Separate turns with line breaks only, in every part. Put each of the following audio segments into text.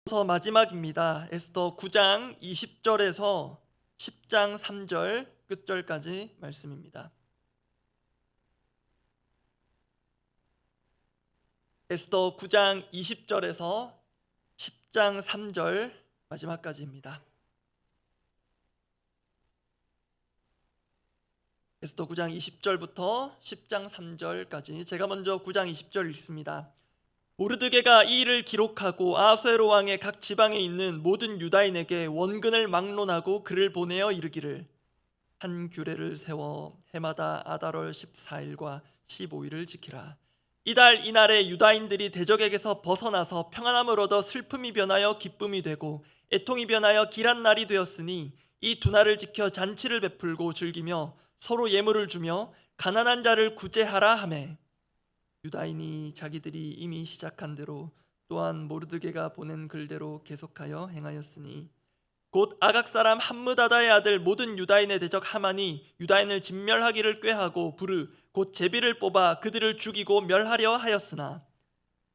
마지막입니다. 에스더 9장 20절에서 10장 3절 끝절까지 말씀입니다. 에스더 9장 20절에서 10장 3절 마지막까지입니다. 에스더 9장 20절부터 10장 3절까지 제가 먼저 9장 20절 읽습니다. 모르드게가 이 일을 기록하고 아수에로 왕의 각 지방에 있는 모든 유다인에게 원근을 막론하고 글을 보내어 이르기를, 한 규례를 세워 해마다 아달월 14일과 15일을 지키라. 이달 이날에 유다인들이 대적에게서 벗어나서 평안함을 얻어 슬픔이 변하여 기쁨이 되고 애통이 변하여 길한 날이 되었으니 이 두 날을 지켜 잔치를 베풀고 즐기며 서로 예물을 주며 가난한 자를 구제하라 하매, 유다인이 자기들이 이미 시작한 대로 또한 모르드게가 보낸 글대로 계속하여 행하였으니, 곧 아각 사람 함므다다의 아들 모든 유다인의 대적 하만이 유다인을 진멸하기를 꾀하고 부르 곧 제비를 뽑아 그들을 죽이고 멸하려 하였으나,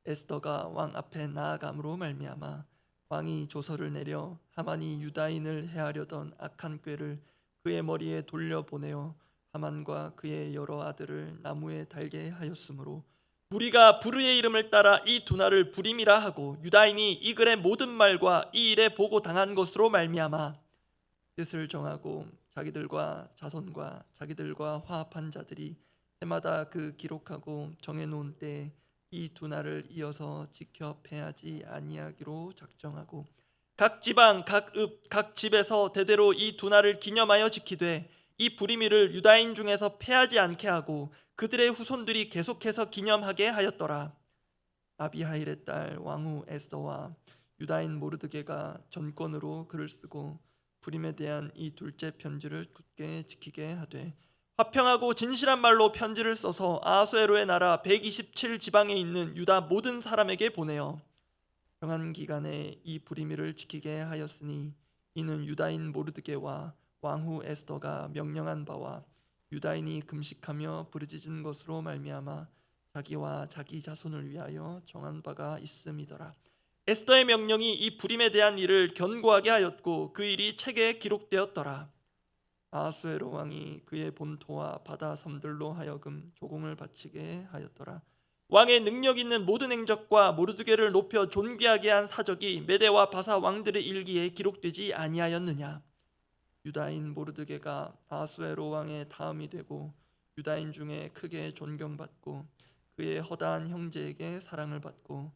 에스더가 왕 앞에 나아감으로 말미암아 왕이 조서를 내려 하만이 유다인을 해하려던 악한 꾀를 그의 머리에 돌려보내어 하만과 그의 여러 아들을 나무에 달게 하였으므로, 무리가 부르의 이름을 따라 이 두 날을 부림이라 하고, 유다인이 이 글의 모든 말과 이 일에 보고 당한 것으로 말미암아 뜻을 정하고 자기들과 자손과 자기들과 화합한 자들이 해마다 그 기록하고 정해놓은 때에 이 두 날을 이어서 지켜 패하지 아니하기로 작정하고, 각 지방 각 읍 각 집에서 대대로 이 두 날을 기념하여 지키되 이 부리미를 유다인 중에서 패하지 않게 하고 그들의 후손들이 계속해서 기념하게 하였더라. 아비하일의 딸 왕후 에스더와 유다인 모르드게가 전권으로 글을 쓰고 부림에 대한 이 둘째 편지를 굳게 지키게 하되, 화평하고 진실한 말로 편지를 써서 아수에로의 나라 127 지방에 있는 유다 모든 사람에게 보내어 정한 기간에 이 부리미를 지키게 하였으니, 이는 유다인 모르드게와 왕후 에스더가 명령한 바와 유다인이 금식하며 부르짖은 것으로 말미암아 자기와 자기 자손을 위하여 정한 바가 있음이더라. 에스더의 명령이 이 부림에 대한 일을 견고하게 하였고 그 일이 책에 기록되었더라. 아수에로 왕이 그의 본토와 바다 섬들로 하여금 조공을 바치게 하였더라. 왕의 능력 있는 모든 행적과 모르드게를 높여 존귀하게 한 사적이 메대와 바사 왕들의 일기에 기록되지 아니하였느냐. 유다인 모르드게가 아수에로 왕의 다음이 되고 유다인 중에 크게 존경받고 그의 허다한 형제에게 사랑을 받고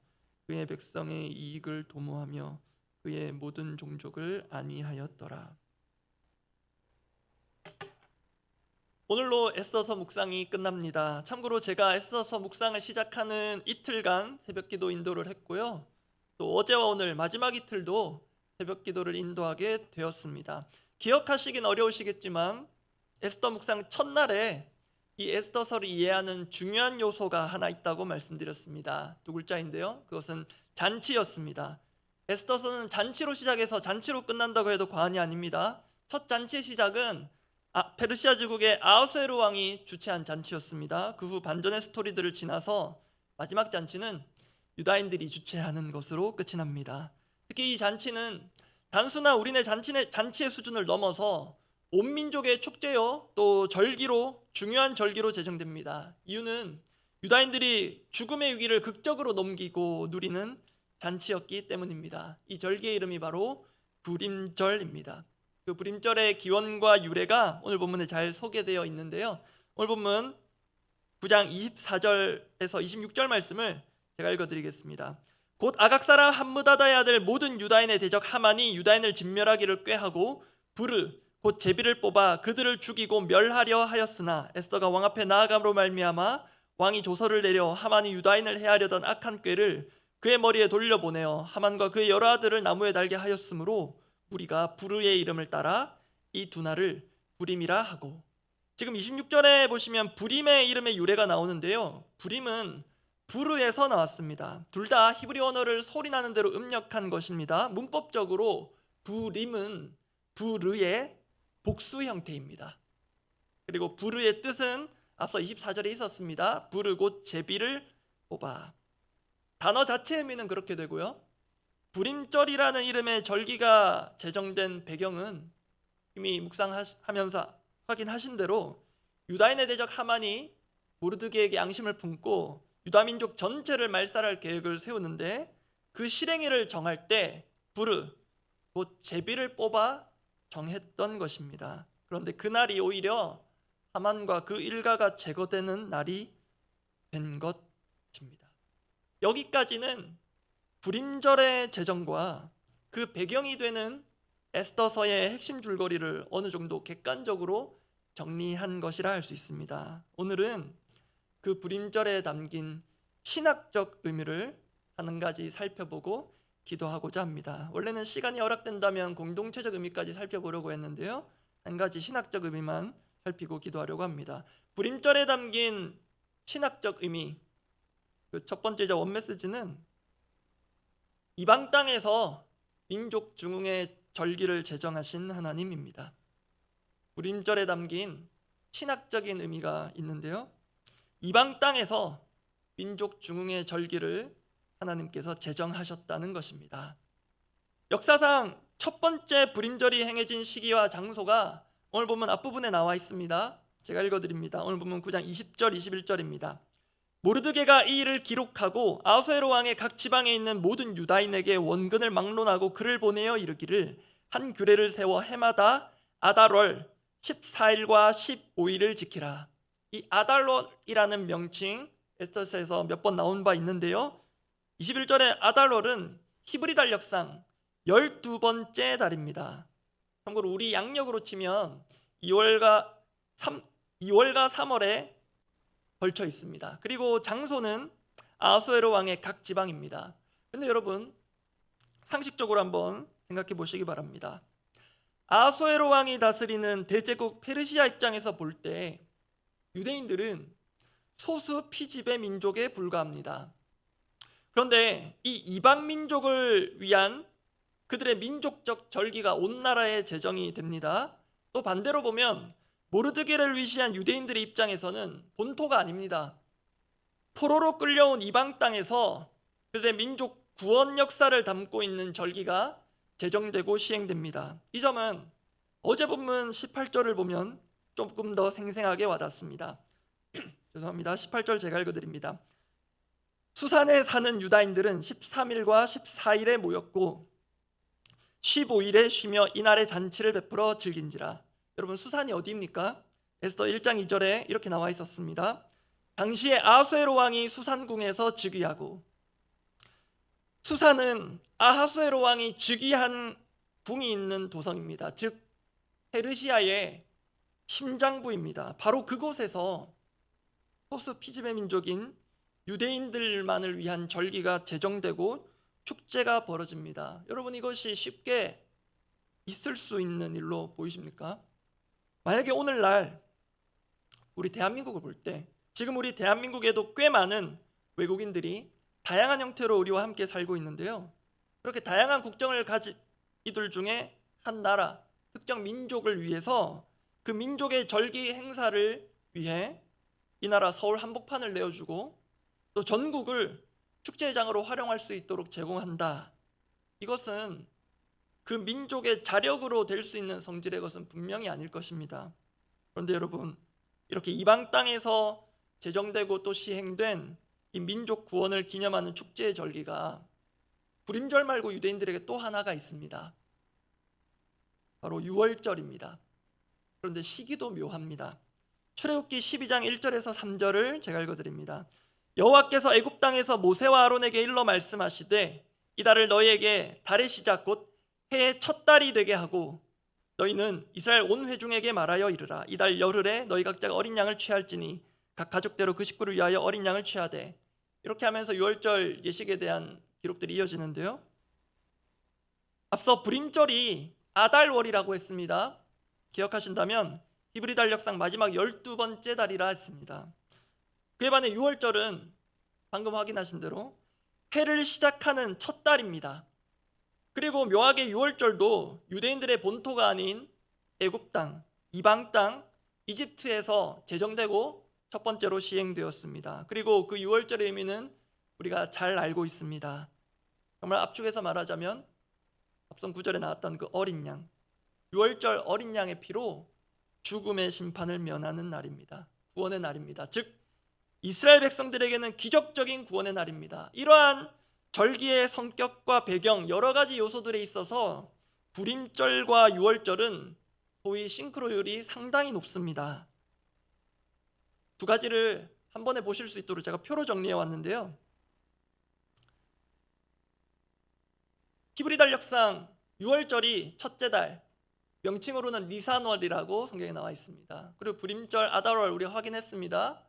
그의 백성의 이익을 도모하며 그의 모든 종족을 안위하였더라. 오늘로 에스더서 묵상이 끝납니다. 참고로 제가 에스더서 묵상을 시작하는 이틀간 새벽기도 인도를 했고요, 또 어제와 오늘 마지막 이틀도 새벽기도를 인도하게 되었습니다. 기억하시긴 어려우시겠지만 에스더 묵상 첫날에 이 에스더서를 이해하는 중요한 요소가 하나 있다고 말씀드렸습니다. 두 글자인데요, 그것은 잔치였습니다. 에스더서는 잔치로 시작해서 잔치로 끝난다고 해도 과언이 아닙니다. 첫 잔치의 시작은 페르시아 제국의 아하수에로 왕이 주최한 잔치였습니다. 그 후 반전의 스토리들을 지나서 마지막 잔치는 유다인들이 주최하는 것으로 끝이 납니다. 특히 이 잔치는 단순한 우리네 잔치의 수준을 넘어서 온 민족의 축제요 또 절기로, 중요한 절기로 제정됩니다. 이유는 유다인들이 죽음의 위기를 극적으로 넘기고 누리는 잔치였기 때문입니다. 이 절기의 이름이 바로 부림절입니다. 그 부림절의 기원과 유래가 오늘 본문에 잘 소개되어 있는데요, 오늘 본문 9장 24절에서 26절 말씀을 제가 읽어드리겠습니다. 곧 아각 사람 함므다다의 아들 모든 유다인의 대적 하만이 유다인을 진멸하기를 꾀하고 부르 곧 제비를 뽑아 그들을 죽이고 멸하려 하였으나, 에스더가 왕 앞에 나아감으로 말미암아 왕이 조서를 내려 하만이 유다인을 해하려던 악한 꾀를 그의 머리에 돌려보내어 하만과 그의 여러 아들을 나무에 달게 하였으므로, 우리가 부르의 이름을 따라 이 두 날을 부림이라 하고. 지금 26절에 보시면 부림의 이름의 유래가 나오는데요, 부림은 부르에서 나왔습니다. 둘 다 히브리 언어를 소리나는 대로 음력한 것입니다. 문법적으로 부림은 부르의 복수 형태입니다. 그리고 부르의 뜻은 앞서 24절에 있었습니다. 부르 곧 제비를 뽑아. 단어 자체의 의미는 그렇게 되고요, 불임절이라는 이름의 절기가 제정된 배경은 이미 묵상하면서 확인하신 대로 유다인의 대적 하만이 모르드게에게 앙심을 품고 유다민족 전체를 말살할 계획을 세우는데 그 실행일을 정할 때 부르, 곧 제비를 뽑아 정했던 것입니다. 그런데 그날이 오히려 하만과 그 일가가 제거되는 날이 된 것입니다. 여기까지는 불임절의 제정과 그 배경이 되는 에스더서의 핵심 줄거리를 어느 정도 객관적으로 정리한 것이라 할 수 있습니다. 오늘은 그 불임절에 담긴 신학적 의미를 한 가지 살펴보고 기도하고자 합니다. 원래는 시간이 허락된다면 공동체적 의미까지 살펴보려고 했는데요, 한 가지 신학적 의미만 살피고 기도하려고 합니다. 불임절에 담긴 신학적 의미, 그 첫 번째자 원메시지는 이방 땅에서 민족 중흥의 절기를 제정하신 하나님입니다. 불임절에 담긴 신학적인 의미가 있는데요, 이방 땅에서 민족 중흥의 절기를 하나님께서 제정하셨다는 것입니다. 역사상 첫 번째 불임절이 행해진 시기와 장소가 오늘 보면 앞부분에 나와 있습니다. 제가 읽어드립니다. 오늘 보면 9장 20절 21절입니다. 모르드게가 이 일을 기록하고 아수에로 왕의 각 지방에 있는 모든 유다인에게 원근을 막론하고 글을 보내어 이르기를 한 규례를 세워 해마다 아달월 14일과 15일을 지키라. 이 아달월이라는 명칭 에스더서에서 몇 번 나온 바 있는데요, 21절의 아달월은 히브리 달력상 12번째 달입니다. 참고로 우리 양력으로 치면 2월과 3월에 걸쳐 있습니다. 그리고 장소는 아수에로 왕의 각 지방입니다. 근데 여러분, 상식적으로 한번 생각해 보시기 바랍니다. 아수에로 왕이 다스리는 대제국 페르시아 입장에서 볼 때 유대인들은 소수 피지배 민족에 불과합니다. 그런데 이 이방 민족을 위한 그들의 민족적 절기가 온 나라에 제정이 됩니다. 또 반대로 보면 모르드게를 위시한 유대인들의 입장에서는 본토가 아닙니다. 포로로 끌려온 이방 땅에서 그들의 민족 구원 역사를 담고 있는 절기가 제정되고 시행됩니다. 이 점은 어제 본문 18절을 보면 조금 더 생생하게 와닿습니다. 죄송합니다. 18절 제가 읽어드립니다. 수산에 사는 유다인들은 13일과 14일에 모였고 15일에 쉬며 이날의 잔치를 베풀어 즐긴지라. 여러분, 수산이 어디입니까? 에스더 1장 2절에 이렇게 나와 있었습니다. 당시에 아수에로 왕이 수산궁에서 즉위하고, 수산은 아하수에로 왕이 즉위한 궁이 있는 도성입니다. 즉 페르시아의 심장부입니다. 바로 그곳에서 소수 피지배 민족인 유대인들만을 위한 절기가 제정되고 축제가 벌어집니다. 여러분, 이것이 쉽게 있을 수 있는 일로 보이십니까? 만약에 오늘날 우리 대한민국을 볼 때, 지금 우리 대한민국에도 꽤 많은 외국인들이 다양한 형태로 우리와 함께 살고 있는데요, 그렇게 다양한 국적을 가진 이들 중에 한 나라, 특정 민족을 위해서 그 민족의 절기 행사를 위해 이 나라 서울 한복판을 내어주고 또 전국을 축제장으로 활용할 수 있도록 제공한다. 이것은 그 민족의 자력으로 될 수 있는 성질의 것은 분명히 아닐 것입니다. 그런데 여러분, 이렇게 이방 땅에서 제정되고 또 시행된 이 민족 구원을 기념하는 축제의 절기가 불임절 말고 유대인들에게 또 하나가 있습니다. 바로 유월절입니다. 그런데 시기도 묘합니다. 출애굽기 12장 1절에서 3절을 제가 읽어드립니다. 여호와께서 애굽 땅에서 모세와 아론에게 일러 말씀하시되 이 달을 너희에게 달의 시작 곧 해의 첫 달이 되게 하고 너희는 이스라엘 온 회중에게 말하여 이르라. 이 달 열흘에 너희 각자가 어린 양을 취할지니 각 가족대로 그 식구를 위하여 어린 양을 취하되. 이렇게 하면서 유월절 예식에 대한 기록들이 이어지는데요, 앞서 불임절이 아달월이라고 했습니다. 기억하신다면 히브리 달력상 마지막 12번째 달이라 했습니다. 그에 반해 유월절은 방금 확인하신 대로 해를 시작하는 첫 달입니다. 그리고 묘하게 유월절도 유대인들의 본토가 아닌 애굽 땅, 이방 땅, 이집트에서 제정되고 첫 번째로 시행되었습니다. 그리고 그 유월절의 의미는 우리가 잘 알고 있습니다. 정말 압축해서 말하자면 앞선 구절에 나왔던 그 어린 양, 유월절 어린 양의 피로 죽음의 심판을 면하는 날입니다. 구원의 날입니다. 즉 이스라엘 백성들에게는 기적적인 구원의 날입니다. 이러한 절기의 성격과 배경, 여러 가지 요소들에 있어서 불임절과 유월절은 소위 싱크로율이 상당히 높습니다. 두 가지를 한 번에 보실 수 있도록 제가 표로 정리해 왔는데요. 히브리 달력상 6월절이 첫째 달, 명칭으로는 니산월이라고 성경에 나와 있습니다. 그리고 불임절 아달월 우리가 확인했습니다.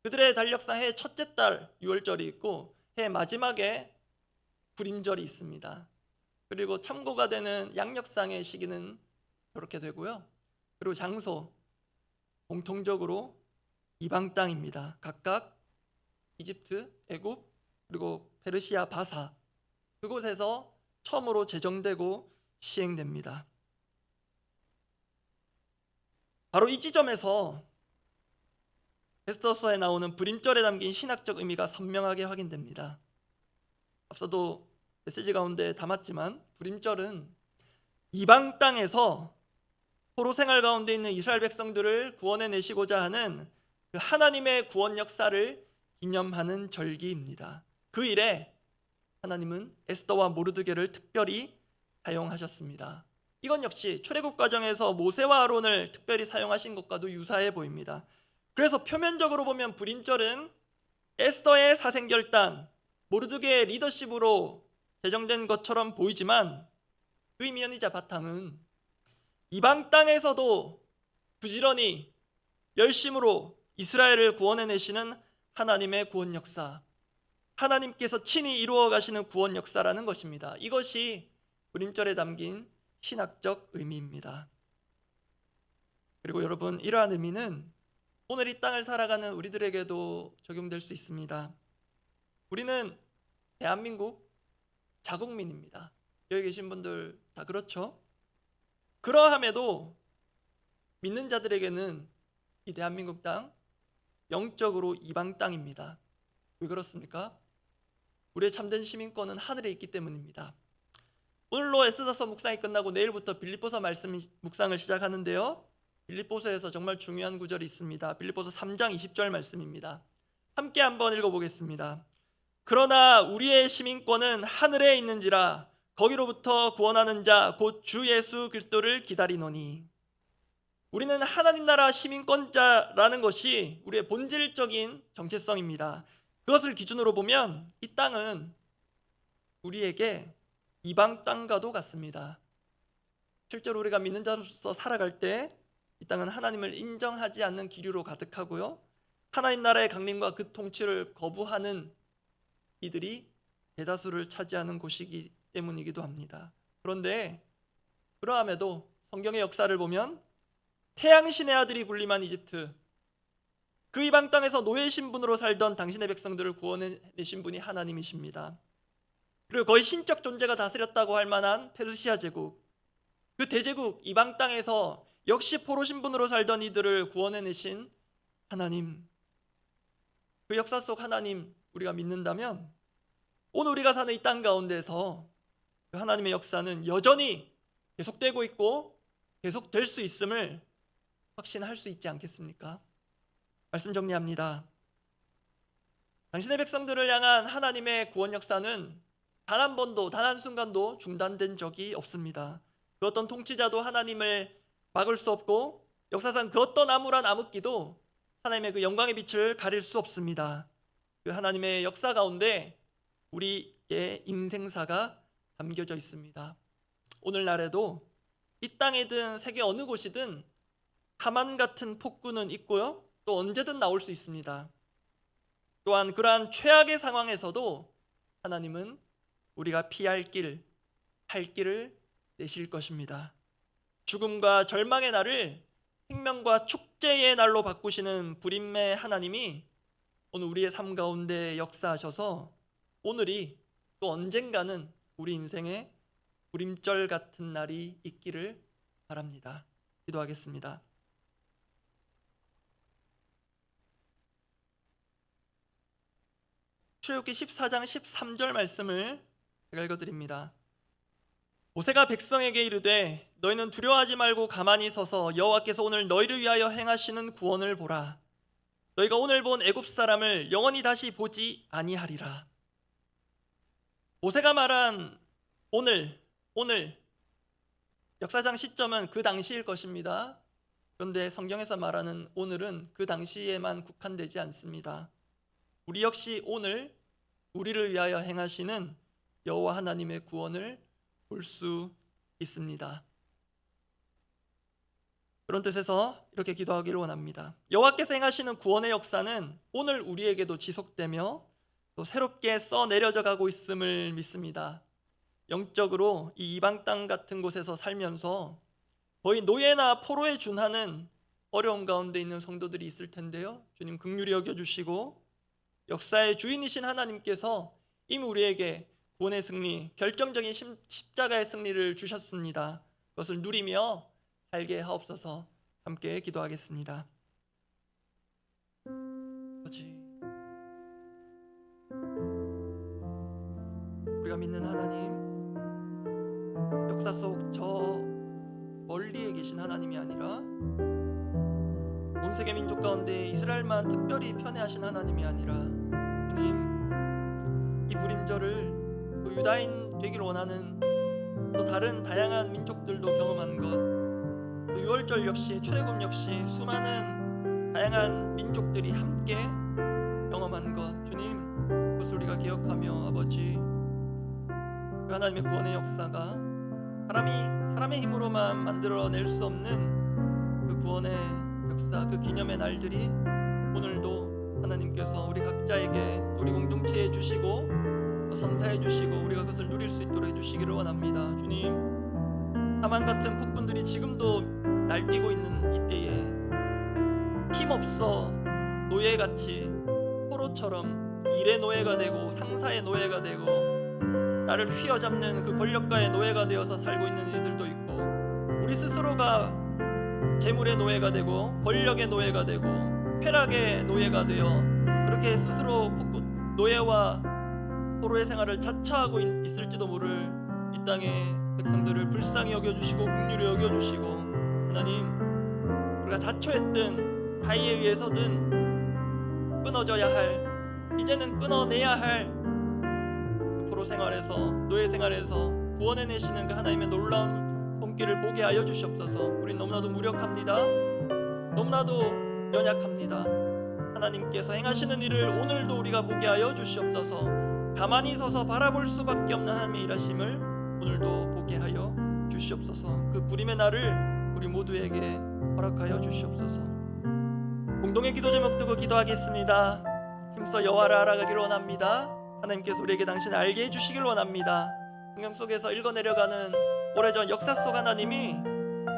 그들의 달력상 해 첫째 달 6월절이 있고 해 마지막에 불임절이 있습니다. 그리고 참고가 되는 양력상의 시기는 이렇게 되고요. 그리고 장소 공통적으로 이방 땅입니다. 각각 이집트, 애굽, 그리고 페르시아 바사 그곳에서 처음으로 제정되고 시행됩니다. 바로 이 지점에서 에스더서에 나오는 불임절에 담긴 신학적 의미가 선명하게 확인됩니다. 앞서도 메시지 가운데 담았지만 불임절은 이방 땅에서 포로 생활 가운데 있는 이스라엘 백성들을 구원해 내시고자 하는 그 하나님의 구원 역사를 기념하는 절기입니다. 그 일에 하나님은 에스더와 모르드게를 특별히 사용하셨습니다. 이건 역시 출애굽 과정에서 모세와 아론을 특별히 사용하신 것과도 유사해 보입니다. 그래서 표면적으로 보면 불임절은 에스더의 사생결단, 모르드게의 리더십으로 제정된 것처럼 보이지만 그 의미연이자 바탕은 이방 땅에서도 부지런히 열심으로 이스라엘을 구원해내시는 하나님의 구원 역사, 하나님께서 친히 이루어 가시는 구원 역사라는 것입니다. 이것이 불임절에 담긴 신학적 의미입니다. 그리고 여러분, 이러한 의미는 오늘 이 땅을 살아가는 우리들에게도 적용될 수 있습니다. 우리는 대한민국 자국민입니다. 여기 계신 분들 다 그렇죠? 그러함에도 믿는 자들에게는 이 대한민국 땅 영적으로 이방 땅입니다. 왜 그렇습니까? 우리의 참된 시민권은 하늘에 있기 때문입니다. 오늘로 에스더서 묵상이 끝나고 내일부터 빌립보서 말씀 묵상을 시작하는데요. 빌립보서에서 정말 중요한 구절이 있습니다. 빌립보서 3장 20절 말씀입니다. 함께 한번 읽어보겠습니다. 그러나 우리의 시민권은 하늘에 있는지라 거기로부터 구원하는 자 곧 주 예수 그리스도를 기다리노니. 우리는 하나님 나라 시민권자라는 것이 우리의 본질적인 정체성입니다. 그것을 기준으로 보면 이 땅은 우리에게 이방 땅과도 같습니다. 실제로 우리가 믿는 자로서 살아갈 때 이 땅은 하나님을 인정하지 않는 기류로 가득하고요. 하나님 나라의 강림과 그 통치를 거부하는 이들이 대다수를 차지하는 곳이기 때문이기도 합니다. 그런데 그러함에도 성경의 역사를 보면 태양신의 아들이 군림한 이집트, 그 이방 땅에서 노예 신분으로 살던 당신의 백성들을 구원해내신 분이 하나님이십니다. 그리고 거의 신적 존재가 다스렸다고 할 만한 페르시아 제국, 그 대제국 이방 땅에서 역시 포로 신분으로 살던 이들을 구원해내신 하나님, 그 역사 속 하나님 우리가 믿는다면 오늘 우리가 사는 이 땅 가운데서 그 하나님의 역사는 여전히 계속되고 있고 계속될 수 있음을 확신할 수 있지 않겠습니까? 말씀 정리합니다. 당신의 백성들을 향한 하나님의 구원 역사는 단 한 번도, 단 한순간도 중단된 적이 없습니다. 그 어떤 통치자도 하나님을 막을 수 없고 역사상 그 어떤 암울한 암흑기도 하나님의 그 영광의 빛을 가릴 수 없습니다. 그 하나님의 역사 가운데 우리의 인생사가 담겨져 있습니다. 오늘날에도 이 땅이든 세계 어느 곳이든 하만 같은 폭군은 있고요, 또 언제든 나올 수 있습니다. 또한 그러한 최악의 상황에서도 하나님은 우리가 피할 길, 할 길을 내실 것입니다. 죽음과 절망의 날을 생명과 축제의 날로 바꾸시는 불임의 하나님이 오늘 우리의 삶 가운데 역사하셔서 오늘이 또 언젠가는 우리 인생에 불임절 같은 날이 있기를 바랍니다. 기도하겠습니다. 출애굽기 14장 13절 말씀을 제가 읽어드립니다. 모세가 백성에게 이르되 너희는 두려워하지 말고 가만히 서서 여호와께서 오늘 너희를 위하여 행하시는 구원을 보라. 너희가 오늘 본 애굽 사람을 영원히 다시 보지 아니하리라. 모세가 말한 오늘 역사상 시점은 그 당시일 것입니다. 그런데 성경에서 말하는 오늘은 그 당시에만 국한되지 않습니다. 우리 역시 오늘 우리를 위하여 행하시는 여호와 하나님의 구원을 볼 수 있습니다. 그런 뜻에서 이렇게 기도하기를 원합니다. 여호와께서 행하시는 구원의 역사는 오늘 우리에게도 지속되며 또 새롭게 써내려져 가고 있음을 믿습니다. 영적으로 이 이방 땅 같은 곳에서 살면서 거의 노예나 포로에 준하는 어려움 가운데 있는 성도들이 있을 텐데요. 주님 긍휼히 여겨주시고 역사의 주인이신 하나님께서 이미 우리에게 구원의 승리, 결정적인 십자가의 승리를 주셨습니다. 그것을 누리며 살게 하옵소서. 함께 기도하겠습니다. 아버지, 우리가 믿는 하나님, 역사 속 저 멀리에 계신 하나님이 아니라 온 세계 민족 가운데 이스라엘만 특별히 편애하신 하나님이 아니라 주님, 이 불임절을 또 유다인 되기를 원하는 또 다른 다양한 민족들도 경험한 것, 또 유월절 역시 출애굽 역시 수많은 다양한 민족들이 함께 경험한 것, 주님 그것을 우리가 기억하며 아버지, 그 하나님의 구원의 역사가 사람의 힘으로만 만들어낼 수 없는 그 구원의 역사, 그 기념의 날들이 오늘도 하나님께서 우리 각자에게 우리 공동체에 주시고 선사해 주시고 우리가 그것을 누릴 수 있도록 해주시기를 원합니다. 주님, 하만 같은 폭군들이 지금도 날뛰고 있는 이때에 힘없어 노예같이 포로처럼 일의 노예가 되고 상사의 노예가 되고 나를 휘어잡는 그 권력가의 노예가 되어서 살고 있는 이들도 있고, 우리 스스로가 재물의 노예가 되고 권력의 노예가 되고 쾌락의 노예가 되어 그렇게 스스로 노예와 포로의 생활을 자처하고 있을지도 모를 이 땅의 백성들을 불쌍히 여겨주시고 긍휼히 여겨주시고, 하나님 우리가 자초했던 타의에 의해서든 끊어져야 할, 이제는 끊어내야 할 그 포로 생활에서, 노예 생활에서 구원해내시는 그 하나님의 놀라운 손길을 보게 하여 주시옵소서. 우린 너무나도 무력합니다. 너무나도 연약합니다. 하나님께서 행하시는 일을 오늘도 우리가 보게 하여 주시옵소서. 가만히 서서 바라볼 수밖에 없는 하나님의 일하심을 오늘도 보게 하여 주시옵소서. 그 부림의 날을 우리 모두에게 허락하여 주시옵소서. 공동의 기도 제목 두고 기도하겠습니다. 힘써 여호와를 알아가기를 원합니다. 하나님께서 우리에게 당신을 알게 해주시기를 원합니다. 성경 속에서 읽어내려가는 오래전 역사 속 하나님이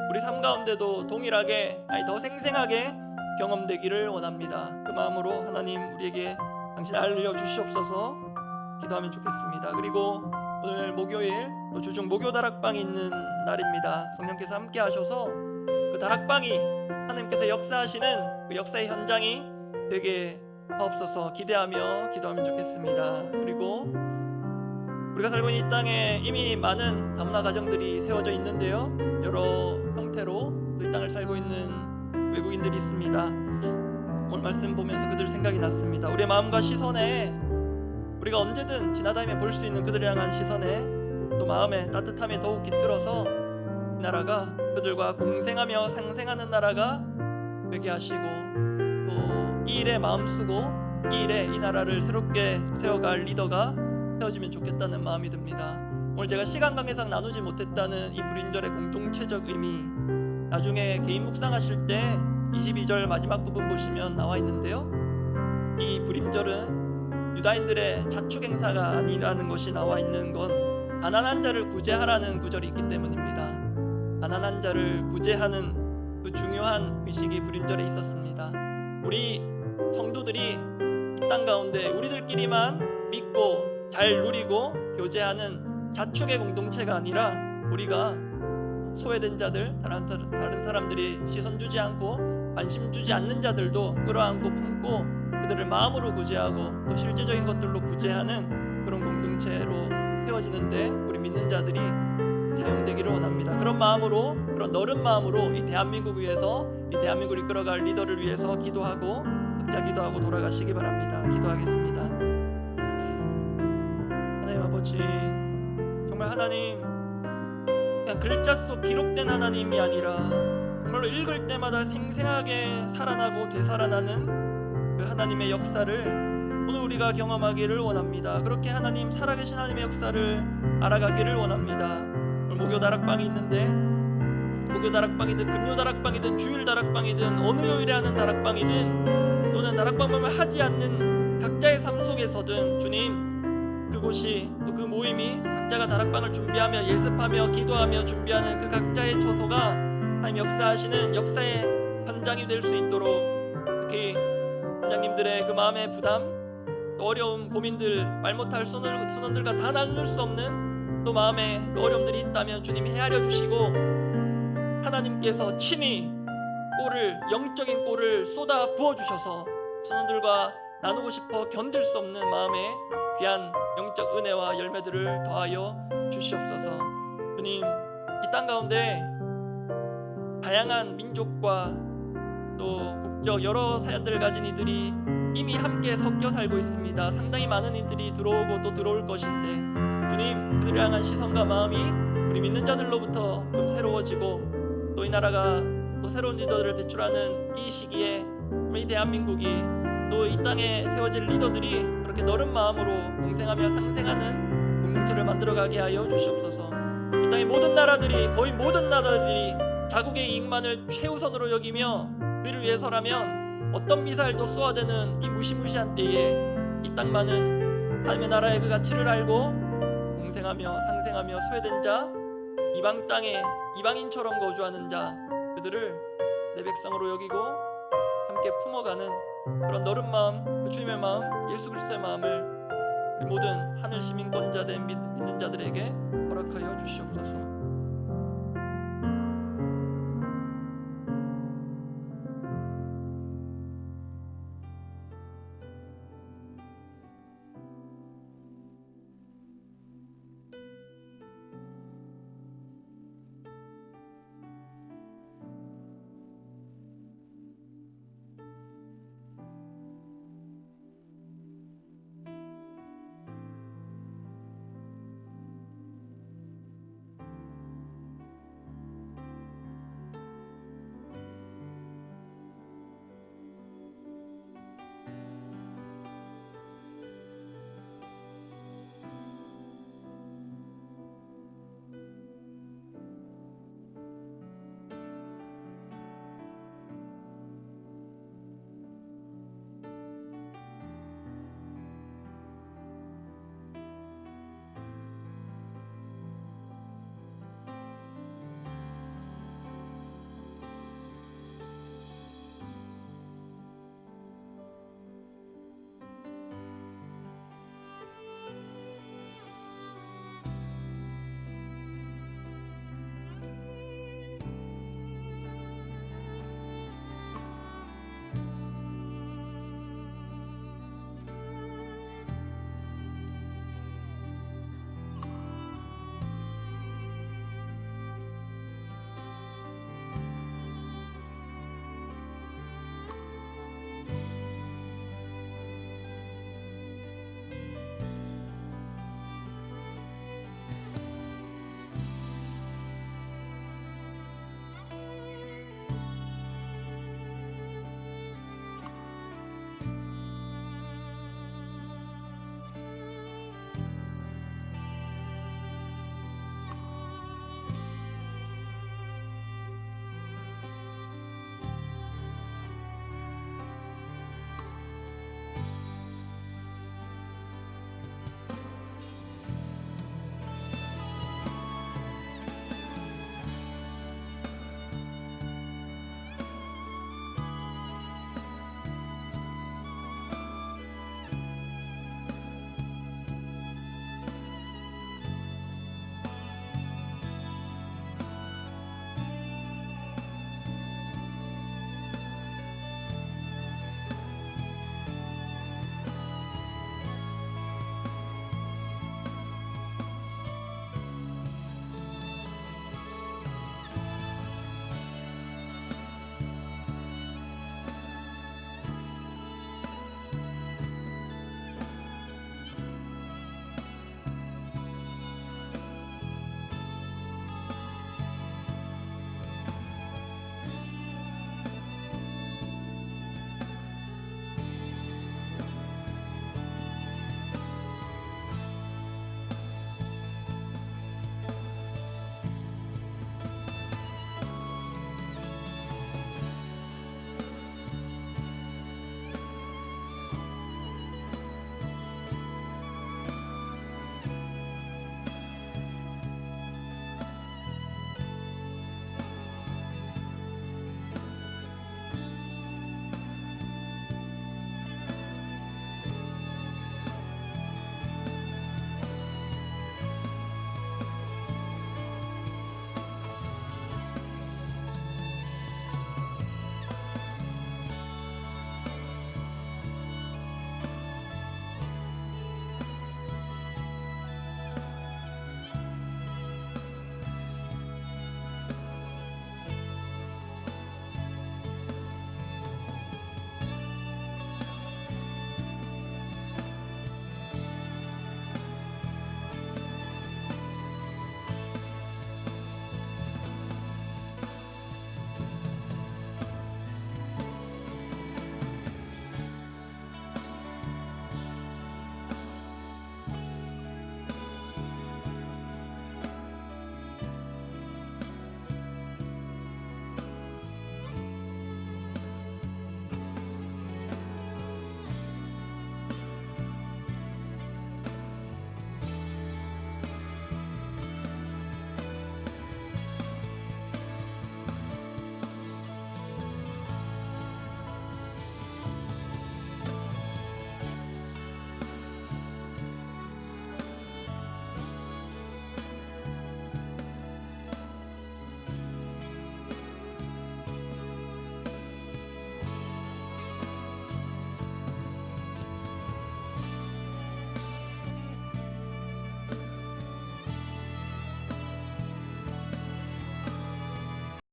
우리 삶 가운데도 동일하게, 아니 더 생생하게 경험되기를 원합니다. 그 마음으로 하나님 우리에게 당신 알려주시옵소서 기도하면 좋겠습니다. 그리고 오늘 목요일 또 주중 목요 다락방이 있는 날입니다. 성령께서 함께 하셔서 그 다락방이 하나님께서 역사하시는 그 역사의 현장이 되게 하옵소서 기대하며 기도하면 좋겠습니다. 그리고 우리가 살고 있는 이 땅에 이미 많은 다문화 가정들이 세워져 있는데요, 여러 형태로 이 땅을 살고 있는 외국인들이 있습니다. 오늘 말씀 보면서 그들 생각이 났습니다. 우리의 마음과 시선에, 우리가 언제든 지나다니며 볼 수 있는 그들을 향한 시선에 또 마음의 따뜻함에 더욱 깃들어서 이 나라가 그들과 공생하며 상생하는 나라가 되게 하시고, 또 이 일에 마음 쓰고 이 일에 이 나라를 새롭게 세워갈 리더가 세워지면 좋겠다는 마음이 듭니다. 오늘 제가 시간 관계상 나누지 못했다는 이 불임절의 공동체적 의미, 나중에 개인 묵상하실 때 22절 마지막 부분 보시면 나와 있는데요, 이 불임절은 유다인들의 자축 행사가 아니라는 것이 나와 있는 건 가난한 자를 구제하라는 구절이 있기 때문입니다. 가난한 자를 구제하는 그 중요한 의식이 불임절에 있었습니다. 우리 성도들이 이 땅 가운데 우리들끼리만 믿고 잘 누리고 교제하는 자축의 공동체가 아니라 우리가 소외된 자들, 다른 사람들이 시선 주지 않고 관심 주지 않는 자들도 끌어안고 품고 그들을 마음으로 구제하고 또 실제적인 것들로 구제하는 그런 공동체로 세워지 세워지는데 우리 믿는 자들이 사용되기를 원합니다. 그런 마음으로, 그런 너른 마음으로 이 대한민국 위해서, 이 대한민국을 이끌어갈 리더를 위해서 기도하고 각자 기도하고 돌아가시기 바랍니다. 기도하겠습니다. 하나님 아버지, 정말 하나님 그냥 글자 속 기록된 하나님이 아니라 정말로 읽을 때마다 생생하게 살아나고 되살아나는 그 하나님의 역사를 오늘 우리가 경험하기를 원합니다. 그렇게 하나님, 살아계신 하나님의 역사를 알아가기를 원합니다. 오늘 목요 다락방이 있는데 목요 다락방이든 금요 다락방이든 주일 다락방이든 어느 요일에 하는 다락방이든 또는 다락방을 하지 않는 각자의 삶 속에서든 주님, 그곳이 또 그 모임이 각자가 다락방을 준비하며 예습하며 기도하며 준비하는 그 각자의 처소가 하나님 역사하시는 역사의 현장이 될 수 있도록, 특히 원장님들의 그 마음의 부담, 어려움, 고민들, 말 못할 순원들과 다 나눌 수 없는 또 마음의 그 어려움들이 있다면 주님 헤아려 주시고 하나님께서 친히 영적인 꼴을 쏟아 부어 주셔서 순원들과 나누고 싶어 견딜 수 없는 마음의 귀한 영적 은혜와 열매들을 더하여 주시옵소서. 주님, 이 땅 가운데 다양한 민족과 또 국적 여러 사연들을 가진 이들이 이미 함께 섞여 살고 있습니다. 상당히 많은 이들이 들어오고 또 들어올 것인데 주님, 그들을 향한 시선과 마음이 우리 믿는 자들로부터 좀 새로워지고 또 이 나라가 또 새로운 리더들을 배출하는 이 시기에 이 대한민국이 또 이 땅에 세워질 리더들이 그렇게 너른 마음으로 공생하며 상생하는 공동체를 만들어가게 하여 주시옵소서. 이 땅의 모든 나라들이, 거의 모든 나라들이 자국의 이익만을 최우선으로 여기며 그를 위해서라면 어떤 미사일도 쏘아대는 이 무시무시한 때에 이 땅만은 하나님의 나라의 그 가치를 알고 공생하며 상생하며 소외된 자, 이방 땅에 이방인처럼 거주하는 자, 그들을 내 백성으로 여기고 함께 품어가는 그런 너른 마음, 그 주님의 마음, 예수 그리스도의 마음을 우리 모든 하늘 시민권자 된 믿는 자들에게 허락하여 주시옵소서.